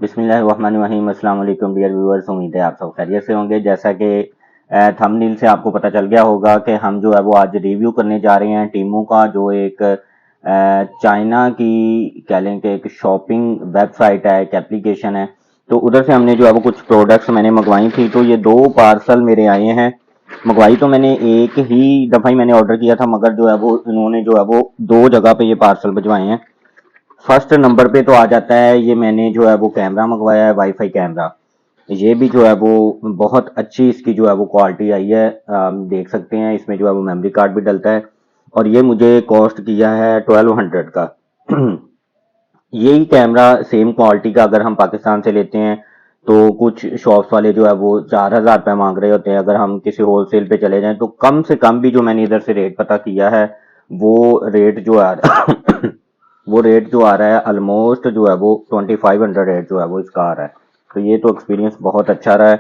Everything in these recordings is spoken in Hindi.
बिस्मिल्लाहिर्रहमानिर्रहीम। अस्सलाम वालेकुम डियर व्यूअर्स, उम्मीद है आप सब खैरियत से होंगे। जैसा कि थंबनेल से आपको पता चल गया होगा कि हम जो है वो आज रिव्यू करने जा रहे हैं टीमू का, जो एक चाइना की कह लें कि एक शॉपिंग वेबसाइट है, एक एप्लीकेशन है। तो उधर से हमने जो है वो कुछ प्रोडक्ट्स मैंने मंगवाई थी। तो ये 2 पार्सल मेरे आए हैं। मंगवाई तो मैंने एक ही दफ़ा ही मैंने ऑर्डर किया था, मगर जो है वो इन्होंने जो है वो 2 जगह पे ये पार्सल भिजवाए हैं। फर्स्ट नंबर पे तो आ जाता है, ये मैंने जो है वो कैमरा मंगवाया है, वाईफाई कैमरा। ये भी जो है वो बहुत अच्छी इसकी जो है वो क्वालिटी आई है। आप देख सकते हैं इसमें जो है वो मेमोरी कार्ड भी डलता है। और ये मुझे कॉस्ट किया है 1200 का। यही कैमरा सेम क्वालिटी का अगर हम पाकिस्तान से लेते हैं तो कुछ शॉप्स वाले जो है वो 4000 रुपये मांग रहे होते हैं। अगर हम किसी होलसेल पे चले जाएं तो कम से कम भी जो मैंने इधर से रेट पता किया है वो रेट जो आ वो रेट जो आ रहा है ऑलमोस्ट जो है वो 2500 रेट जो है वो इसका आ रहा है। तो ये तो एक्सपीरियंस बहुत अच्छा रहा है।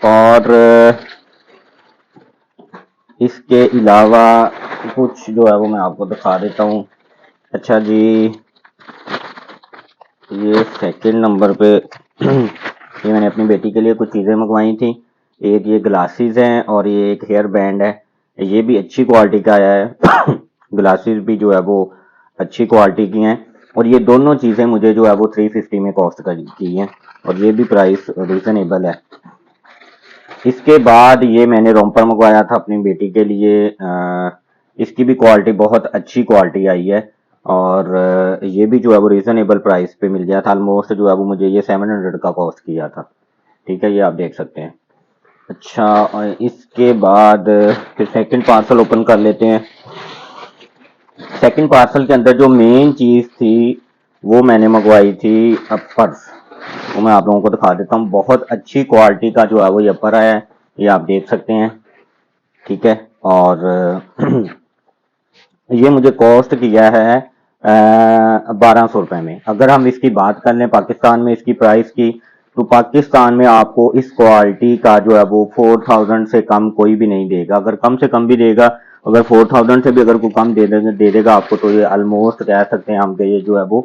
और इसके अलावा कुछ जो है वो मैं आपको दिखा देता हूँ। अच्छा जी, ये सेकंड नंबर पे ये मैंने अपनी बेटी के लिए कुछ चीज़ें मंगवाई थी। एक ये ग्लासेस हैं और ये एक हेयर बैंड है। ये भी अच्छी क्वालिटी का आया है। ग्लासेस भी जो है वो अच्छी क्वालिटी की हैं। और ये दोनों चीज़ें मुझे जो है वो 350 में कॉस्ट की हैं, और ये भी प्राइस रीजनेबल है। इसके बाद ये मैंने रोम्पर मंगवाया था अपनी बेटी के लिए। इसकी भी क्वालिटी बहुत अच्छी क्वालिटी आई है। और ये भी जो है वो रीजनेबल प्राइस पे मिल गया था। ऑलमोस्ट जो है वो मुझे ये 700 का कॉस्ट किया था। ठीक है, ये आप देख सकते हैं। अच्छा, और इसके बाद फिर सेकंड पार्सल ओपन कर लेते हैं। सेकंड पार्सल के अंदर जो मेन चीज़ थी वो मैंने मंगवाई थी पर्स। वो मैं आप लोगों को दिखा देता हूँ। बहुत अच्छी क्वालिटी का जो है वो ये अपर है, ये आप देख सकते हैं। ठीक है, और ये मुझे कॉस्ट किया है 1200 रुपये में। अगर हम इसकी बात कर लें पाकिस्तान में इसकी प्राइस की, तो पाकिस्तान में आपको इस क्वालिटी का जो है वो 4000 से कम कोई भी नहीं देगा। अगर कम से कम भी देगा, अगर 4000 से भी अगर कोई कम दे देगा आपको, तो ये ऑलमोस्ट कह सकते हैं हम कि ये जो है वो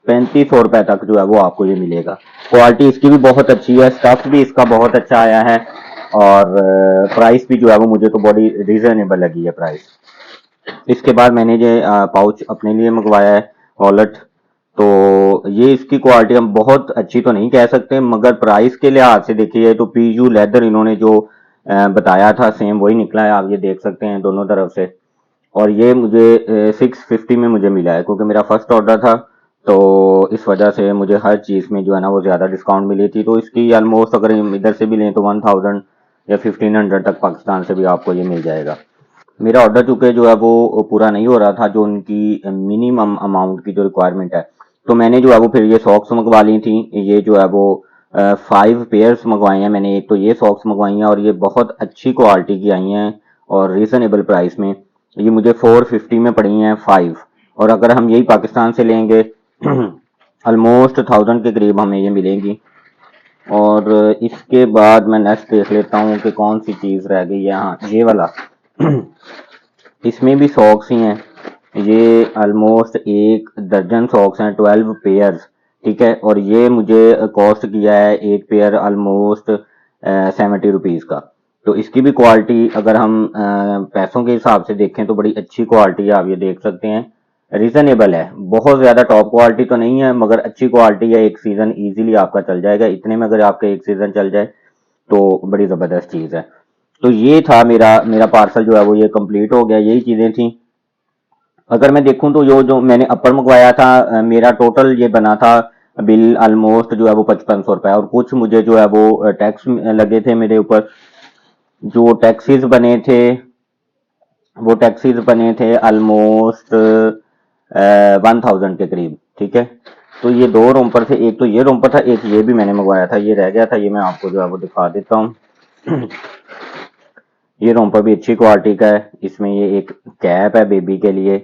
3500 रुपये तक जो है वो आपको ये मिलेगा। क्वालिटी इसकी भी बहुत अच्छी है, स्टफ भी इसका बहुत अच्छा आया है, और प्राइस भी जो है वो मुझे तो बड़ी रीजनेबल लगी है प्राइस। इसके बाद मैंने ये पाउच अपने लिए मंगवाया है, वॉलेट। तो ये इसकी क्वालिटी हम बहुत अच्छी तो नहीं कह सकते, मगर प्राइस के लिहाज से देखिए तो पीयू लेदर इन्होंने जो बताया था सेम वही निकला है। आप ये देख सकते हैं दोनों तरफ से। और ये मुझे 650 में मुझे मिला है, क्योंकि मेरा फर्स्ट ऑर्डर था। तो इस वजह से मुझे हर चीज़ में जो है ना वो ज़्यादा डिस्काउंट मिली थी। तो इसकी ऑलमोस्ट अगर हम इधर से भी लें तो 1000 या 1500 तक पाकिस्तान से भी आपको ये मिल जाएगा। मेरा ऑर्डर चूंकि जो है वो पूरा नहीं हो रहा था, जो उनकी मिनिमम अमाउंट की जो रिक्वायरमेंट है, तो मैंने जो है वो फिर ये सॉक्स मंगवा ली थी। ये जो है वो 5 पेयर्स मंगवाए हैं मैंने। एक तो ये सॉक्स मंगवाई हैं और ये बहुत अच्छी क्वालिटी की आई हैं और रीजनेबल प्राइस में। ये मुझे 450 में पड़ी हैं 5। और अगर हम यही पाकिस्तान से लेंगे ऑलमोस्ट 1000 के करीब हमें ये मिलेंगी। और इसके बाद मैं नेक्स्ट देख लेता हूँ कि कौन सी चीज़ रह गई है। हाँ, ये वाला इसमें भी सॉक्स ही हैं। ये ऑलमोस्ट 1 दर्जन सॉक्स हैं, 12 पेयर्स। ठीक है, और ये मुझे कॉस्ट किया है एक पेयर ऑलमोस्ट 70 रुपीज़ का। तो इसकी भी क्वालिटी अगर हम पैसों के हिसाब से देखें तो बड़ी अच्छी क्वालिटी है, आप ये देख सकते हैं। रीजनेबल है, बहुत ज़्यादा टॉप क्वालिटी तो नहीं है, मगर अच्छी क्वालिटी है। एक सीज़न इजीली आपका चल जाएगा। इतने में अगर आपका एक सीज़न चल जाए तो बड़ी ज़बरदस्त चीज़ है। तो ये था मेरा मेरा पार्सल जो है वो ये कंप्लीट हो गया। यही चीज़ें थी। अगर मैं देखूं तो जो मैंने अपर मंगवाया था, मेरा टोटल ये बना था बिल ऑलमोस्ट जो है वो 5500 रुपये। और कुछ मुझे जो है वो टैक्स लगे थे मेरे ऊपर। जो टैक्सीज बने थे वो टैक्सीज बने थे ऑलमोस्ट 1000 के करीब। ठीक है, तो ये 2 रोम्पर थे। एक तो ये रोम्पर था, एक ये भी मैंने मंगवाया था, ये रह गया था। ये मैं आपको जो है वो दिखा देता हूँ। ये रोम्पर भी अच्छी क्वालिटी का है। इसमें ये एक कैप है बेबी के लिए,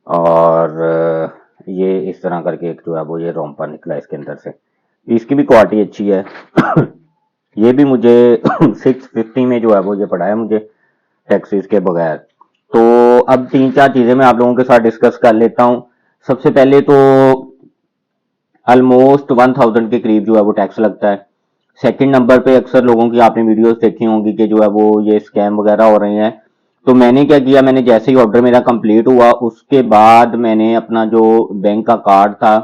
और ये इस तरह करके एक जो है वो ये रोम्पर निकला इसके अंदर से। इसकी भी क्वालिटी अच्छी है। ये भी मुझे 650 में जो है वो ये पड़ा है मुझे, टैक्सीज के बगैर। तो अब 3-4 चीज़ें मैं आप लोगों के साथ डिस्कस कर लेता हूँ। सबसे पहले तो ऑलमोस्ट 1000 के करीब जो है वो टैक्स लगता है। सेकंड नंबर पे अक्सर लोगों की आपने वीडियोस देखी होंगी कि जो है वो ये स्कैम वगैरह हो रहे हैं। तो मैंने क्या किया, मैंने जैसे ही ऑर्डर मेरा कंप्लीट हुआ उसके बाद मैंने अपना जो बैंक का कार्ड था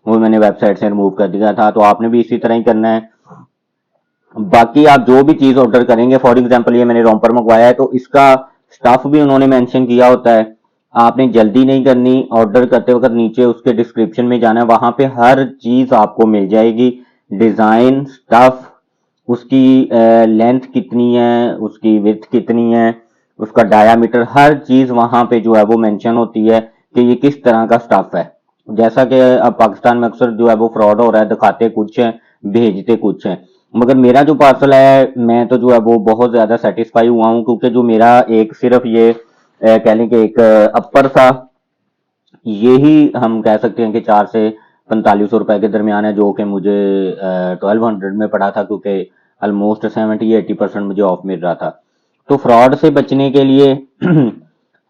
वो मैंने वेबसाइट से रिमूव कर दिया था। तो आपने भी इसी तरह ही करना है। बाकी आप जो भी चीज ऑर्डर करेंगे, फॉर एग्जांपल ये मैंने रोम्पर मंगवाया है तो इसका स्टफ भी उन्होंने मेंशन किया होता है। आपने जल्दी नहीं करनी, ऑर्डर करते वक्त नीचे उसके डिस्क्रिप्शन में जाना है, वहां पे हर चीज आपको मिल जाएगी। डिजाइन, स्टफ, उसकी लेंथ कितनी है, उसकी विड्थ कितनी है, उसका डायामीटर, हर चीज वहां पे जो है वो मेंशन होती है कि ये किस तरह का स्टफ है। जैसा कि अब पाकिस्तान में अक्सर जो है वो फ्रॉड हो रहा है, दिखाते कुछ है भेजते कुछ है। मगर मेरा जो पार्सल है मैं तो जो है वो बहुत ज्यादा सेटिस्फाई हुआ हूँ, क्योंकि जो मेरा एक सिर्फ ये कह लें कि एक अपर था, यही हम कह सकते हैं कि 4 से 45 रुपए के दरमियान है, जो कि मुझे 1200 में पड़ा था, क्योंकि ऑलमोस्ट 70-80% मुझे ऑफ मिल रहा था। तो फ्रॉड से बचने के लिए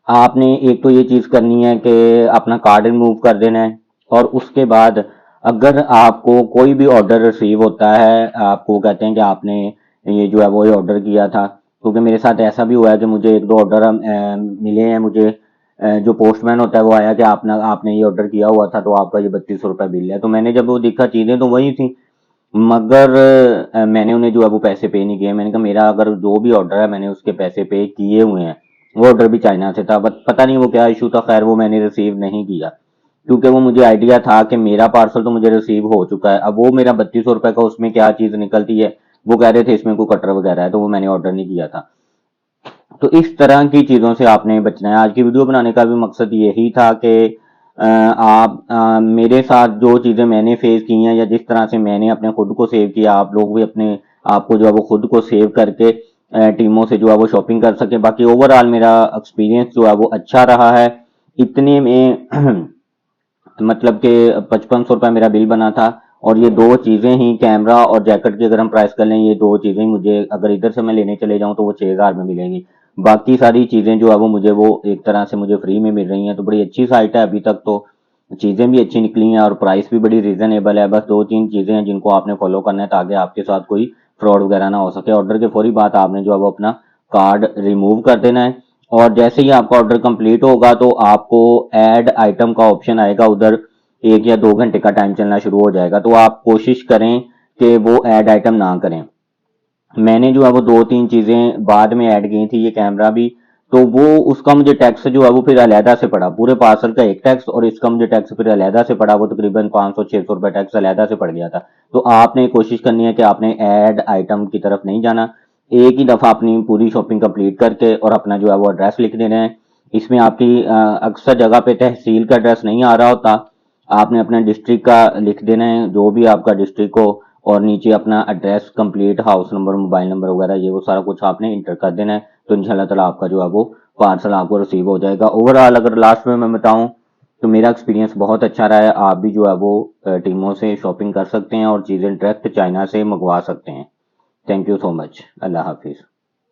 आपने एक तो ये चीज करनी है कि अपना कार्ड रिमूव कर देना है। और उसके बाद अगर आपको कोई भी ऑर्डर रिसीव होता है, आपको कहते हैं कि आपने ये जो है वो ऑर्डर किया था, क्योंकि मेरे साथ ऐसा भी हुआ है कि मुझे एक दो ऑर्डर मिले हैं मुझे, जो पोस्टमैन होता है वो आया कि आपने ये ऑर्डर किया हुआ था तो आपका ये 3200 रुपये बिल है। तो मैंने जब वो देखा चीजें तो वही थी, मगर मैंने उन्हें जो है वो पैसे पे नहीं किए। मैंने कहा मेरा अगर जो भी ऑर्डर है मैंने उसके पैसे पे किए हुए हैं। वो ऑर्डर भी चाइना से था, बट पता नहीं वो क्या इशू था, खैर वो मैंने रिसीव नहीं किया, क्योंकि वो मुझे आइडिया था कि मेरा पार्सल तो मुझे रिसीव हो चुका है। अब वो मेरा 3200 रुपये का उसमें क्या चीज निकलती है, वो कह रहे थे इसमें कोई कटर वगैरह है, तो वो मैंने ऑर्डर नहीं किया था। तो इस तरह की चीजों से आपने बचना है। आज की वीडियो बनाने का भी मकसद यही था कि आप मेरे साथ जो चीजें मैंने फेस की हैं या जिस तरह से मैंने अपने खुद को सेव किया, आप लोग भी अपने आपको जो है वो खुद को सेव करके टीमों से जो है वो शॉपिंग कर सके। बाकी ओवरऑल मेरा एक्सपीरियंस जो है वो अच्छा रहा है। इतने में मतलब कि 5500 रुपये मेरा बिल बना था। और ये दो चीजें ही, कैमरा और जैकेट की अगर हम प्राइस कर लें, ये दो चीजें ही मुझे अगर इधर से मैं लेने चले जाऊं तो वो 6000 में मिलेंगी। बाकी सारी चीजें जो है वो मुझे वो एक तरह से मुझे फ्री में मिल रही हैं। तो बड़ी अच्छी साइट है, अभी तक तो चीजें भी अच्छी निकली हैं और प्राइस भी बड़ी रीजनेबल है। बस दो तीन चीजें हैं जिनको आपने फॉलो करना है ताकि आपके साथ कोई फ्रॉड वगैरह ना हो सके। ऑर्डर के फौरी बाद आपने जो है वो अपना कार्ड रिमूव कर देना है। और जैसे ही आपका ऑर्डर कंप्लीट होगा तो आपको ऐड आइटम का ऑप्शन आएगा, उधर 1 या 2 घंटे का टाइम चलना शुरू हो जाएगा। तो आप कोशिश करें कि वो ऐड आइटम ना करें। मैंने जो है वो दो तीन चीजें बाद में ऐड की थी, ये कैमरा भी, तो वो उसका मुझे टैक्स जो है वो फिर अलहदा से पड़ा, पूरे पार्सल का एक टैक्स और इसका मुझे टैक्स फिर अलहदा से पड़ा। वो तकरीबन 500-600 रुपये टैक्स अलहदा से पड़ गया था। तो आपने कोशिश करनी है कि आपने ऐड आइटम की तरफ नहीं जाना, एक ही दफा अपनी पूरी शॉपिंग कंप्लीट करके और अपना जो है वो एड्रेस लिख देना है। इसमें आपकी अक्सर जगह पे तहसील का एड्रेस नहीं आ रहा होता, आपने अपने डिस्ट्रिक्ट का लिख देना है, जो भी आपका डिस्ट्रिक्ट हो, और नीचे अपना address complete, house number, mobile number वगैरह ये वो सारा कुछ आपने इंटर कर देना है। तो इंशाल्लाह ताला आपका जो है वो पार्सल आपको रिसीव हो जाएगा। ओवरऑल अगर लास्ट में मैं बताऊं तो मेरा एक्सपीरियंस बहुत अच्छा रहा है। आप भी जो है वो टीमों से शॉपिंग कर सकते हैं और चीज़ें डायरेक्ट चाइना से मंगवा सकते हैं। Thank you so much. अल्लाह हाफिज़।